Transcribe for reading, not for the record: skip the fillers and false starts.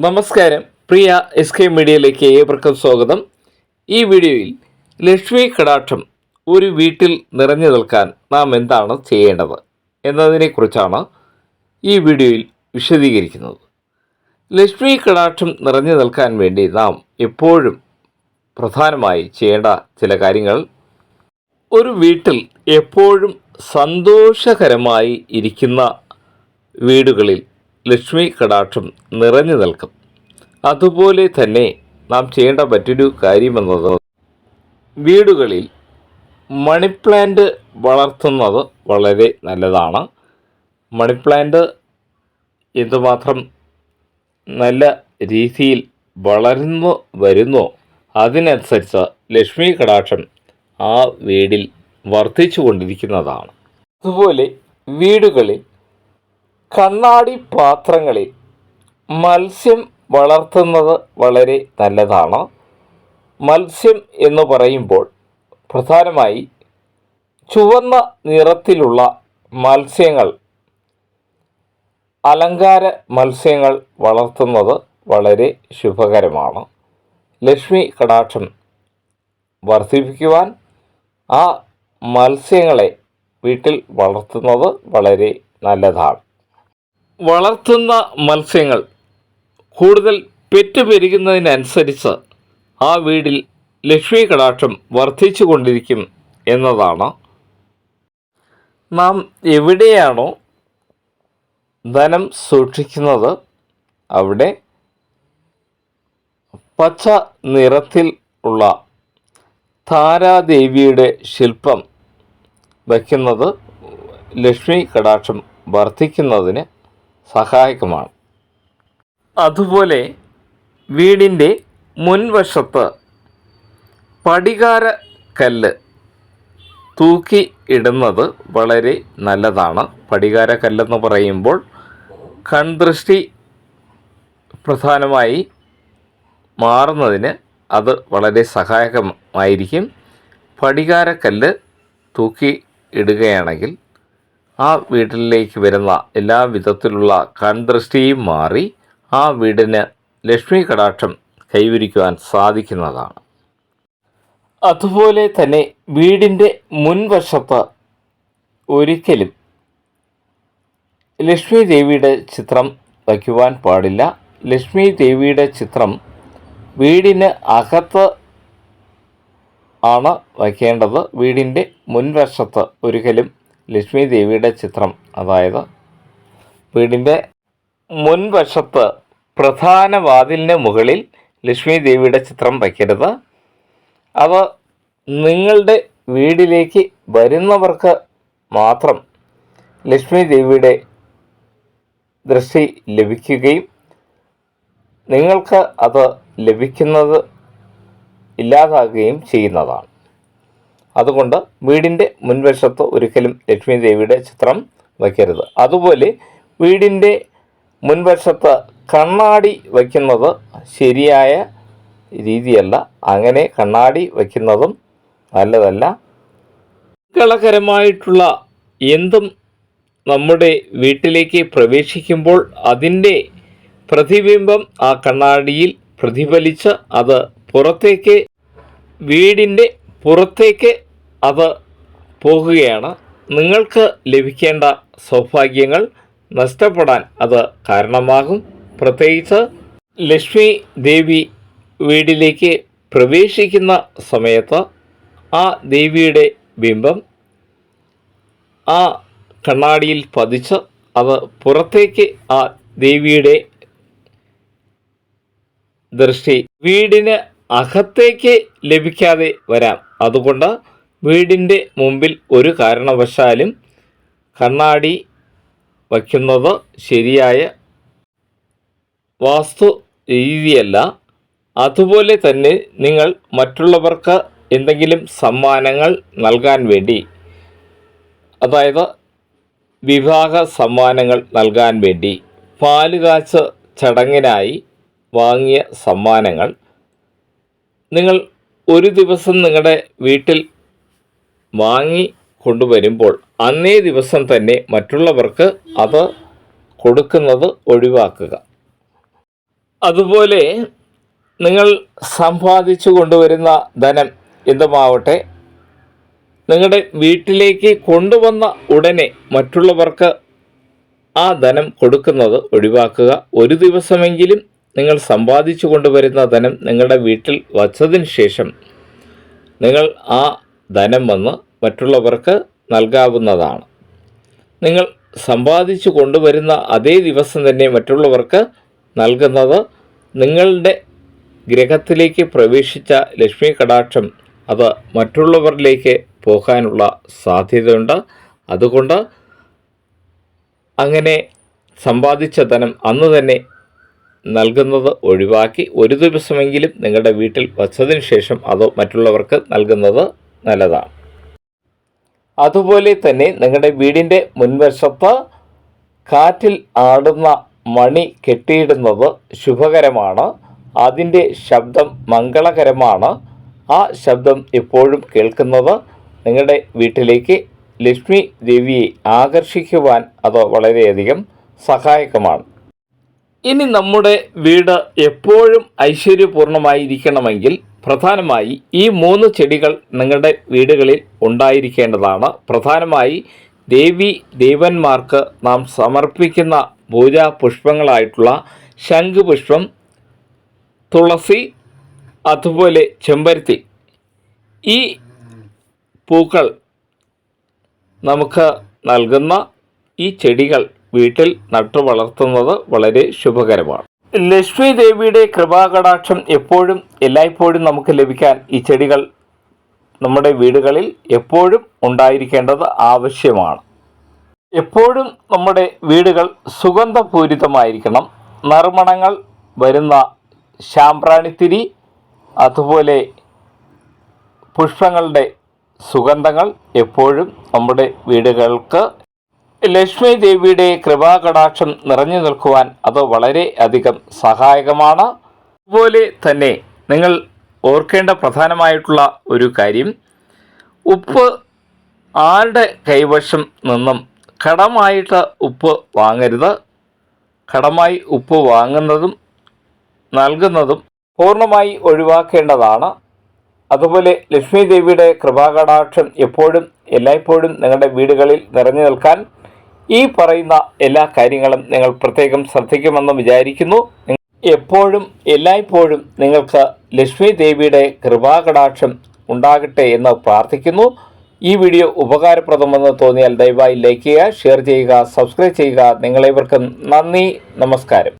നമസ്കാരം, പ്രിയ SK മീഡിയയിലേക്ക് ഏവർക്കും സ്വാഗതം. ഈ വീഡിയോയിൽ ലക്ഷ്മി കടാക്ഷം ഒരു വീട്ടിൽ നിറഞ്ഞു നിൽക്കാൻ നാം എന്താണ് ചെയ്യേണ്ടത് എന്നതിനെക്കുറിച്ചാണ് ഈ വീഡിയോയിൽ വിശദീകരിക്കുന്നത്. ലക്ഷ്മി കടാക്ഷം നിറഞ്ഞു നിൽക്കാൻ വേണ്ടി നാം എപ്പോഴും പ്രധാനമായി ചെയ്യേണ്ട ചില കാര്യങ്ങൾ: ഒരു വീട്ടിൽ എപ്പോഴും സന്തോഷകരമായി ഇരിക്കുന്ന വീടുകളിൽ ലക്ഷ്മി കടാക്ഷം നിറഞ്ഞു നിൽക്കും. അതുപോലെ തന്നെ നാം ചെയ്യേണ്ട മറ്റൊരു കാര്യമെന്നത് വീടുകളിൽ മണി പ്ലാന്റ് വളർത്തുന്നത് വളരെ നല്ലതാണ്. മണി പ്ലാന്റ് എന്തുമാത്രം നല്ല രീതിയിൽ വളർന്നു വരുന്നോ അതിനനുസരിച്ച് ലക്ഷ്മി കടാക്ഷം ആ വീടിൽ വർദ്ധിച്ചു കൊണ്ടിരിക്കുന്നതാണ്. അതുപോലെ വീടുകളിൽ കണ്ണാടി പാത്രങ്ങളിൽ മത്സ്യം വളർത്തുന്നത് വളരെ നല്ലതാണ്. മത്സ്യം എന്ന് പറയുമ്പോൾ പ്രധാനമായി ചുവന്ന നിറത്തിലുള്ള മത്സ്യങ്ങൾ, അലങ്കാര മത്സ്യങ്ങൾ വളർത്തുന്നത് വളരെ ശുഭകരമാണ്. ലക്ഷ്മി കടാക്ഷം വർദ്ധിപ്പിക്കുവാൻ ആ മത്സ്യങ്ങളെ വീട്ടിൽ വളർത്തുന്നത് വളരെ നല്ലതാണ്. വളർത്തുന്ന മത്സ്യങ്ങൾ കൂടുതൽ പെറ്റുപെരുകുന്നതിനനുസരിച്ച് ആ വീടിൽ ലക്ഷ്മി കടാക്ഷം വർദ്ധിച്ചു കൊണ്ടിരിക്കും എന്നതാണ്. നാം എവിടെയാണോ ധനം സൂക്ഷിക്കുന്നത് അവിടെ പച്ച നിറത്തിൽ ഉള്ള താരാദേവിയുടെ ശില്പം വയ്ക്കുന്നത് ലക്ഷ്മി കടാക്ഷം വർദ്ധിക്കുന്നതിന് സഹായകമാണ്. അതുപോലെ വീടിൻ്റെ മുൻവശത്ത് പടികാര കല്ല് തൂക്കി ഇടുന്നത് വളരെ നല്ലതാണ്. പടികാര കല്ലെന്ന് പറയുമ്പോൾ കൺദൃഷ്ടി പ്രധാനമായി മാറുന്നതിന് അത് വളരെ സഹായകമായിരിക്കും. പടികാര കല്ല് തൂക്കി ഇടുകയാണെങ്കിൽ ആ വീട്ടിലേക്ക് വരുന്ന എല്ലാ വിധത്തിലുള്ള കൺദൃഷ്ടിയും മാറി ആ വീടിന് ലക്ഷ്മി കടാക്ഷം കൈവരിക്കുവാൻ സാധിക്കുന്നതാണ്. അതുപോലെ തന്നെ വീടിൻ്റെ മുൻവശത്ത് ഒരിക്കലും ലക്ഷ്മി ദേവിയുടെ ചിത്രം വയ്ക്കുവാൻ പാടില്ല. ലക്ഷ്മി ദേവിയുടെ ചിത്രം വീടിന് അകത്ത് ആണ് വയ്ക്കേണ്ടത്. വീടിൻ്റെ മുൻവശത്ത് ഒരിക്കലും ലക്ഷ്മി ദേവിയുടെ ചിത്രം, അതായത് വീടിൻ്റെ മുൻവശത്ത് പ്രധാന വാതിലിന് മുകളിൽ ലക്ഷ്മി ദേവിയുടെ ചിത്രം വയ്ക്കരുത്. അത് നിങ്ങളുടെ വീട്ടിലേക്ക് വരുന്നവർക്ക് മാത്രം ലക്ഷ്മി ദേവിയുടെ ദൃഷ്ടി ലഭിക്കുകയും നിങ്ങൾക്ക് അത് ലഭിക്കുന്നത് ഇല്ലാതാകുകയും ചെയ്യുന്നതാണ്. അതുകൊണ്ട് വീടിൻ്റെ മുൻവശത്ത് ഒരിക്കലും ലക്ഷ്മി ദേവിയുടെ ചിത്രം വയ്ക്കരുത്. അതുപോലെ വീടിൻ്റെ മുൻവശത്ത് കണ്ണാടി വയ്ക്കുന്നത് ശരിയായ രീതിയല്ല. അങ്ങനെ കണ്ണാടി വയ്ക്കുന്നതും നല്ലതല്ല. മംഗളകരമായിട്ടുള്ള എന്തും നമ്മുടെ വീട്ടിലേക്ക് പ്രവേശിക്കുമ്പോൾ അതിൻ്റെ പ്രതിബിംബം ആ കണ്ണാടിയിൽ പ്രതിഫലിച്ച് അത് പുറത്തേക്ക്, വീടിൻ്റെ പുറത്തേക്ക് അത് പോകുകയാണ്. നിങ്ങൾക്ക് ലഭിക്കേണ്ട സൗഭാഗ്യങ്ങൾ നഷ്ടപ്പെടാൻ അത് കാരണമാകും. പ്രത്യേകിച്ച് ലക്ഷ്മി ദേവി വീട്ടിലേക്ക് പ്രവേശിക്കുന്ന സമയത്ത് ആ ദേവിയുടെ ബിംബം ആ കണ്ണാടിയിൽ പതിച്ച് അത് പുറത്തേക്ക് ആ ദേവിയുടെ ദൃഷ്ടി വീടിന് അകത്തേക്ക് ലഭിക്കാതെ വരാം. അതുകൊണ്ട് വീടിൻ്റെ മുമ്പിൽ ഒരു കാരണവശാലും കണ്ണാടി വയ്ക്കുന്നത് ശരിയായ വാസ്തു രീതിയല്ല. അതുപോലെ തന്നെ നിങ്ങൾ മറ്റുള്ളവർക്ക് എന്തെങ്കിലും സമ്മാനങ്ങൾ നൽകാൻ വേണ്ടി, അതായത് വിവാഹ സമ്മാനങ്ങൾ നൽകാൻ വേണ്ടി പാലുകാച്ച് ചടങ്ങിനായി വാങ്ങിയ സമ്മാനങ്ങൾ നിങ്ങൾ ഒരു ദിവസം നിങ്ങളുടെ വീട്ടിൽ വാങ്ങി കൊണ്ടുവരുമ്പോൾ അന്നേ ദിവസം തന്നെ മറ്റുള്ളവർക്ക് അത് കൊടുക്കുന്നത് ഒഴിവാക്കുക. അതുപോലെ നിങ്ങൾ സമ്പാദിച്ചു കൊണ്ടുവരുന്ന ധനം എന്തുമാവട്ടെ, നിങ്ങളുടെ വീട്ടിലേക്ക് കൊണ്ടുവന്ന ഉടനെ മറ്റുള്ളവർക്ക് ആ ധനം കൊടുക്കുന്നത് ഒഴിവാക്കുക. ഒരു ദിവസമെങ്കിലും നിങ്ങൾ സമ്പാദിച്ചു കൊണ്ടുവരുന്ന ധനം നിങ്ങളുടെ വീട്ടിൽ വച്ചതിന് ശേഷം നിങ്ങൾ ആ ധനം വന്ന് മറ്റുള്ളവർക്ക് നൽകാവുന്നതാണ്. നിങ്ങൾ സമ്പാദിച്ചു കൊണ്ടുവരുന്ന അതേ ദിവസം തന്നെ മറ്റുള്ളവർക്ക് നൽകുന്നത് നിങ്ങളുടെ ഗൃഹത്തിലേക്ക് പ്രവേശിച്ച ലക്ഷ്മി കടാക്ഷം അത് മറ്റുള്ളവരിലേക്ക് പോകാനുള്ള സാധ്യതയുണ്ട്. അതുകൊണ്ട് അങ്ങനെ സമ്പാദിച്ച ധനം അന്ന് തന്നെ നൽകുന്നത് ഒഴിവാക്കി ഒരു ദിവസമെങ്കിലും നിങ്ങളുടെ വീട്ടിൽ വച്ചതിന് ശേഷം അത് മറ്റുള്ളവർക്ക് നൽകുന്നത് നല്ലതാണ്. അതുപോലെ തന്നെ നിങ്ങളുടെ വീടിൻ്റെ മുൻവശത്ത് കാറ്റിൽ ആടുന്ന മണി കെട്ടിയിടുന്നത് ശുഭകരമാണ്. അതിൻ്റെ ശബ്ദം മംഗളകരമാണ്. ആ ശബ്ദം എപ്പോഴും കേൾക്കുന്നത് നിങ്ങളുടെ വീട്ടിലേക്ക് ലക്ഷ്മി ദേവിയെ ആകർഷിക്കുവാൻ അത് വളരെയധികം സഹായകമാണ്. ഇനി നമ്മുടെ വീട് എപ്പോഴും ഐശ്വര്യപൂർണ്ണമായിരിക്കണമെങ്കിൽ പ്രധാനമായി ഈ 3 ചെടികൾ നിങ്ങളുടെ വീടുകളിൽ ഉണ്ടായിരിക്കേണ്ടതാണ്. പ്രധാനമായി ദേവന്മാർക്ക് നാം സമർപ്പിക്കുന്ന പൂജാ പുഷ്പങ്ങളായിട്ടുള്ള ശംഖുപുഷ്പം, തുളസി, അതുപോലെ ചെമ്പരത്തി, ഈ പൂക്കൾ നമുക്ക് നൽകുന്ന ഈ ചെടികൾ വീട്ടിൽ നട്ടു വളർത്തുന്നത് വളരെ ശുഭകരമാണ്. ലക്ഷ്മി ദേവിയുടെ കൃപാകടാക്ഷം എപ്പോഴും എല്ലായ്പ്പോഴും നമുക്ക് ലഭിക്കാൻ ഈ ചെടികൾ നമ്മുടെ വീടുകളിൽ എപ്പോഴും ഉണ്ടായിരിക്കേണ്ടത് ആവശ്യമാണ്. എപ്പോഴും നമ്മുടെ വീടുകൾ സുഗന്ധപൂരിതമായിരിക്കണം. നറുമണങ്ങൾ വരുന്ന ശാമ്പ്രാണിത്തിരി, അതുപോലെ പുഷ്പങ്ങളുടെ സുഗന്ധങ്ങൾ എപ്പോഴും നമ്മുടെ വീടുകൾക്ക് ലക്ഷ്മി ദേവിയുടെ കൃപാകടാക്ഷം നിറഞ്ഞു നിൽക്കുവാൻ അത് വളരെ അധികം സഹായകമാണ്. അതുപോലെ തന്നെ നിങ്ങൾ ഓർക്കേണ്ട പ്രധാനമായിട്ടുള്ള ഒരു കാര്യം, ഉപ്പ് ആരുടെ കൈവശം നിന്നും കടമായിട്ട് ഉപ്പ് വാങ്ങരുത്. കടമായി ഉപ്പ് വാങ്ങുന്നതും നൽകുന്നതും പൂർണ്ണമായി ഒഴിവാക്കേണ്ടതാണ്. അതുപോലെ ലക്ഷ്മി ദേവിയുടെ കൃപാകടാക്ഷം എപ്പോഴും എല്ലായ്പ്പോഴും നിങ്ങളുടെ വീടുകളിൽ നിറഞ്ഞു നിൽക്കാൻ ഈ പറയുന്ന എല്ലാ കാര്യങ്ങളും നിങ്ങൾ പ്രത്യേകം ശ്രദ്ധിക്കുമെന്ന് വിചാരിക്കുന്നു. എപ്പോഴും എല്ലായ്പ്പോഴും നിങ്ങൾക്ക് ലക്ഷ്മി ദേവിയുടെ കൃപാകടാക്ഷം ഉണ്ടാകട്ടെ എന്ന് പ്രാർത്ഥിക്കുന്നു. ഈ വീഡിയോ ഉപകാരപ്രദമെന്ന് തോന്നിയാൽ ദയവായി ലൈക്ക് ചെയ്യുക, ഷെയർ ചെയ്യുക, സബ്സ്ക്രൈബ് ചെയ്യുക. നിങ്ങളേവർക്കും നന്ദി, നമസ്കാരം.